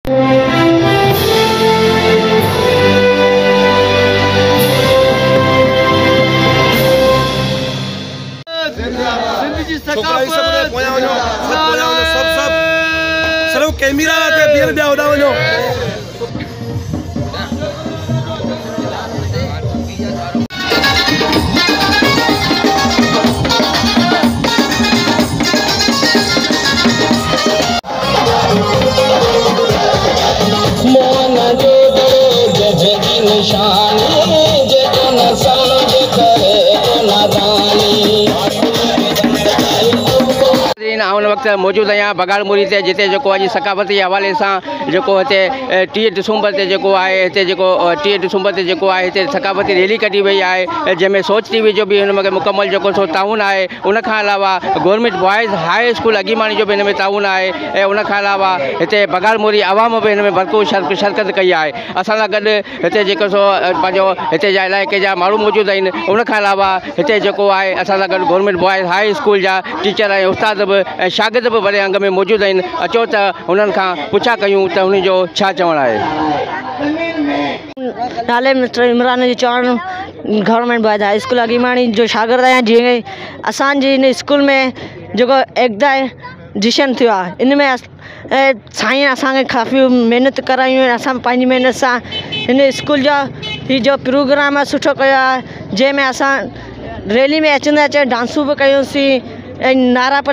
सिर्फ कैमरा ते बीहर ॿिया होॾा वञो। उन वक्त मौजूद आहियां बगाड़ मुरी ते जिते जो अॼु सकाफ़ती हवाले सां जो हिते 30 दिसंबर ते जो आहे हिते जो 30 दिसंबर ते जो आहे हिते सकाफ़ती रैली कढी वई आहे जंहिंमें सोच टीवी जो भी हिन में मुकमल जो सो ताउन आहे। उन खां अलावा गवर्नमेंट बॉयज़ हाई स्कूल अॻीमाणी जो भी हिन में ताउन आहे ऐं उन खां अलावा हिते बगाड़ मुरी आवाम भी हिन में भरपूर शिरकत कई आहे। असां सां गॾु हिते जेको सो पंहिंजो हिते जा इलाइक़े जा माण्हू मौजूद आहिनि। उन खां अलावा हिते जेको आहे असां सां गॾु गवर्नमेंट बॉयज़ हाई स्कूल जा टीचर ऐं उस्ताद बि ऐं शागिर्द भी वॾे अंग में मौजूद आहिनि। अचो त उन्हनि खां पुछा कयूं त उन्हनि जो छा चवणु आहे। नाले मिस्टर इमरान जो चवणु गवर्नमेंट बॉयज़ हाई स्कूल अॻीमाणी जो शागिर्द आहियां। जीअं असांजी हिन स्कूल में जेको एग्ज़ामिनेशन थियो आहे इन में साईं असांखे काफ़ी महिनत करायूं आहिनि। असां पंहिंजी महिनत सां हिन स्कूल जा ही जो प्रोग्राम आहे सुठो कयो आहे जंहिंमें असां रैली में अचंदे अचे डांसूं बि कयोसीं ऐं नारा बि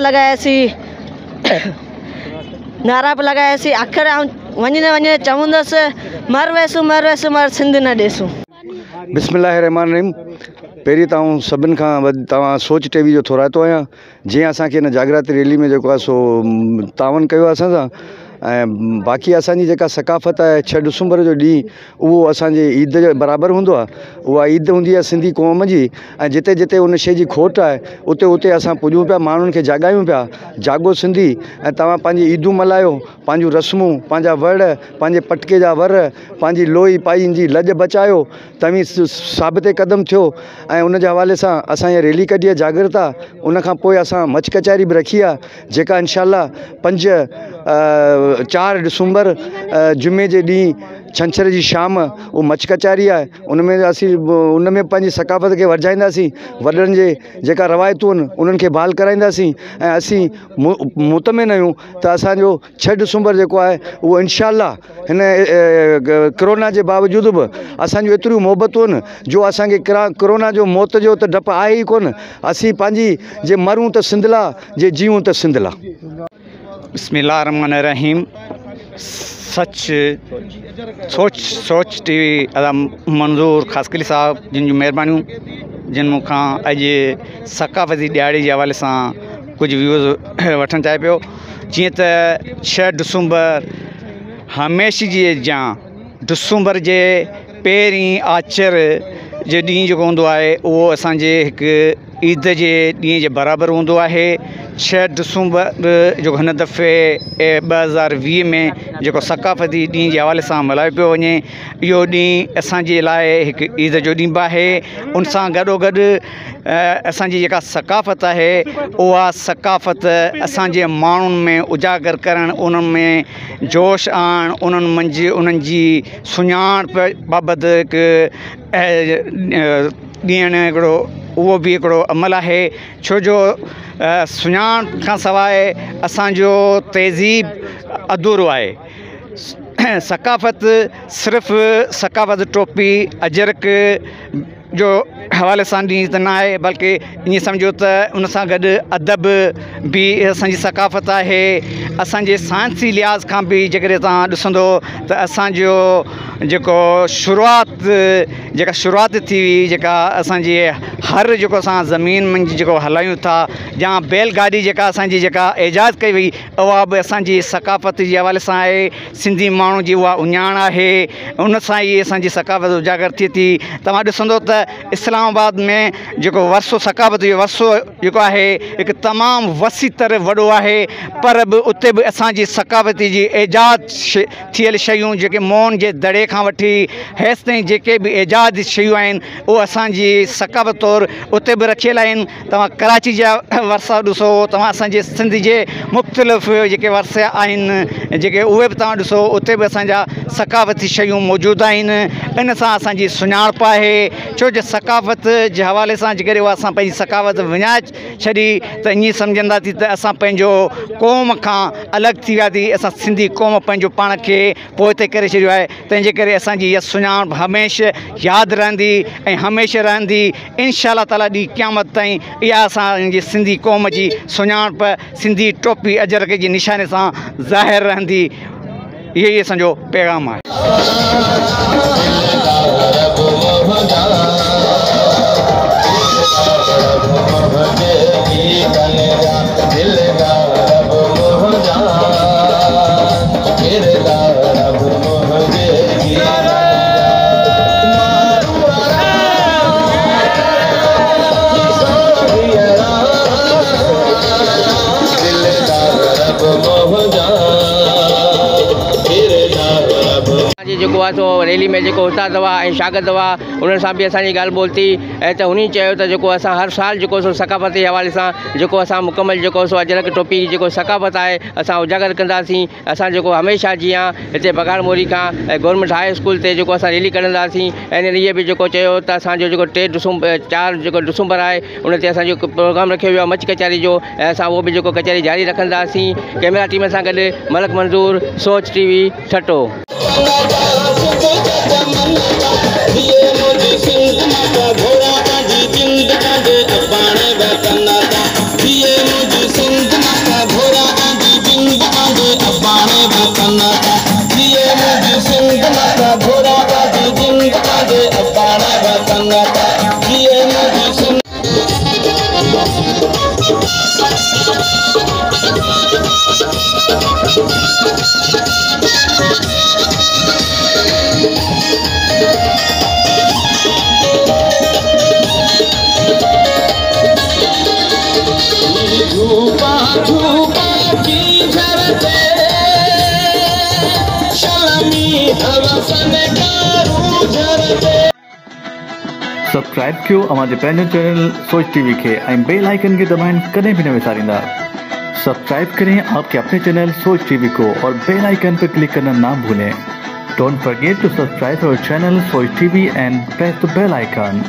लॻायासीं आख़िर वञे चवंदसि मर वैसु मर सिंध न ॾेसूं। बिस्मिल्लाहिर्रहमानिर्रहीम। पहिरीं तव्हां सभिनि खां तव्हां सोच टीवी जो थोराइतो आहियां जंहिं असांखे हिन जागृति रैली में जेको आहे सो तावन कयो असां सां। ऐं बाक़ी असांजी जेका सकाफ़त आहे 6 दिसंबर जो ॾींहुं उहो असांजे ईद जे बराबरि हूंदो आहे। उहा ईद हूंदी आहे सिंधी क़ौम जी ऐं जिते जिते उन शइ जी खोट आहे उते उते असां पुॼूं पिया माण्हुनि खे जाॻायूं पिया जागो सिंधी। ऐं तव्हां पंहिंजी ईदूं मल्हायो पंहिंजूं रस्मूं पंहिंजा वड़ पंहिंजे पटके जा वर पंहिंजी लोई पंहिंजी लॼ बचायो तव्हीं साबिते क़दम थियो। ऐं उन जे हवाले सां असां इहा रैली कढी आहे जागृता। उन खां पोइ असां मच कचहरी बि रखी आहे जेका इनशाअल्लाह 4 दिसंबर जुमे जे ॾींहुं छंछर जी शाम वो मच कचहरी आहे। उन में पंहिंजी सकाफ़त खे वरजाईंदासीं वॾनि जे जेका रवायतूं आहिनि उन्हनि खे बहाल कराईंदासीं। ऐं असीं मुतमिन आहियूं त असांजो 6 दिसंबर जेको आहे उहो इनशाअल्लाह हिन कोरोना जे बावजूद बि असांजूं एतिरियूं मोहबतूं आहिनि जो असांखे कोरोना जो मौत जो त डपु आहे ई कोन। असीं पंहिंजी जे मरूं त सिंधला जे जीऊं त सिंधला। बिस्मिल्लाहिर्रहमानिर्रहीम। सोच टीवी मंजूर खासकली साहब जिन जूं महिरबानियूं जिन मूंखां अॼु सकाफ़ती ॾियारी जे हवाले सां कुझु व्यूज़ वठणु चाहे पियो। जीअं त 6 दिसंबर हमेशह जी जा दिसंबर जे पहिरीं आचर जो ॾींहुं जेको हूंदो आहे उहो असांजे हिकु ईद जे ॾींहं जे बराबरि हूंदो आहे। 6 दिसंबर जो हिन दफ़े 2020 में जेको सकाफ़ती ॾींहं जे हवाले सां मल्हायो पियो वञे इहो ॾींहुं असांजे लाइ हिकु ईद जो ॾींहुं बि आहे। उन सां गॾोगॾु असांजी जेका सकाफ़त आहे उहा सकाफ़त असांजे माण्हुनि में उजागर करणु उन्हनि में जोश आणणु उन्हनि मंझि उन्हनि जी सुञाणप बाबति हिकु ॾियणु हिकिड़ो उहो बि हिकिड़ो अमल आहे। छो जो सुञाण खां सवाइ असांजो तहज़ीब अधूरो आहे। सकाफ़त सिर्फ़ु सकाफ़त टोपी अजरक जो हवाले सां ॾींहुं त न आहे बल्कि ईअं सम्झो त उन सां गॾु अदब बि असांजी सकाफ़त आहे। असांजे साइंसी लिहाज़ खां बि जेकॾहिं तव्हां ॾिसंदो त असांजो जेको शुरूआत थी हुई जेका असांजी हर जेको असां ज़मीन मंझि जेको हलायूं था या बैलगाॾी जेका असांजी जेका एजाद कई वई उहा बि असांजी सकाफ़त जे हवाले सां आहे। सिंधी माण्हू जी उहा उञाण आहे उन सां ई असांजी सकाफ़त उजागर थिए थी। तव्हां ॾिसंदो त इस्लामाबाद में जेको वरसो सकाफ़त जो वरसो जेको आहे हिकु तमामु वसी तरह वॾो आहे, पर बि उते बि असांजी सकाफ़ती जी एजाद थियल शयूं जेके मोहन जे दड़े खां वठी हेसि ताईं जेके बि एजाद शयूं आहिनि उहे असांजी सकाफ़त तौरु उते बि रखियल आहिनि। तव्हां कराची जा वरसा ॾिसो, तव्हां असांजे सिंध जे मुख़्तलिफ़ जेके वरसा आहिनि जेके उहे बि तव्हां ॾिसो, उते बि असांजा सकाफ़ती शयूं मौजूदु आहिनि। इन सां असांजी सुञाणप आहे, छो जो सकाफ़त जे हवाले सां जेकॾहिं उहा असां पंहिंजी सकाफ़त विञाए छॾी त ईअं सम्झंदासीं त असां पंहिंजो क़ौम खां अलॻि थी वियासीं, असां सिंधी क़ौम पंहिंजो पाण खे पोइते करे छॾियो आहे। तंहिंजे करे असांजी इहा सुञाणप हमेशह यादि रहंदी ऐं हमेशह रहंदी। इंशा अल्लाह ताला ॾींहुं क़यामत ताईं इहा असांजी सिंधी क़ौम जी सुञाणप सिंधी टोपी अजरक जी निशाने सां ज़ाहिर रहंदी। इहो ई असांजो पैगाम आहे। जेको आहे सो रैली में जेको उस्ताद हुआ ऐं शागिर्द हुआ उन्हनि सां बि असांजी ॻाल्हि ॿोल थी ऐं त उन्हनि चयो त जेको असां हर साल जेको सो सकाफ़त जे हवाले सां जेको असां मुकमल जेको सो अजरक टोपी जेको सकाफ़त आहे असां उजागर कंदासीं। असां जेको हमेशह जीअं हिते बगाड़ मोरी खां गवर्नमेंट हाई स्कूल ते जेको असां रैली कढंदासीं ऐं इहे बि जेको चयो त असांजो जेको 4 जेको डिसंबर आहे उन ते असांजो प्रोग्राम रखियो वियो आहे मच कचहरी जो, ऐं असां उहो बि जेको कचहरी जारी रखंदासीं। कैमरा टीम सां गॾु मलक मंज़ूर, सोच टीवी, ठटो। सब्सक्राइब कयो हमारे पंहिंजो चैनल सोच टीवी के बेल आइकन के दबाएं कदें भी न विसारींदा। सब्सक्राइब करें आपके अपने चैनल सोच टीवी को और बेल आइकन पर क्लिक करना ना भूलें। Don't forget to subscribe our channel Soch TV and press the bell icon.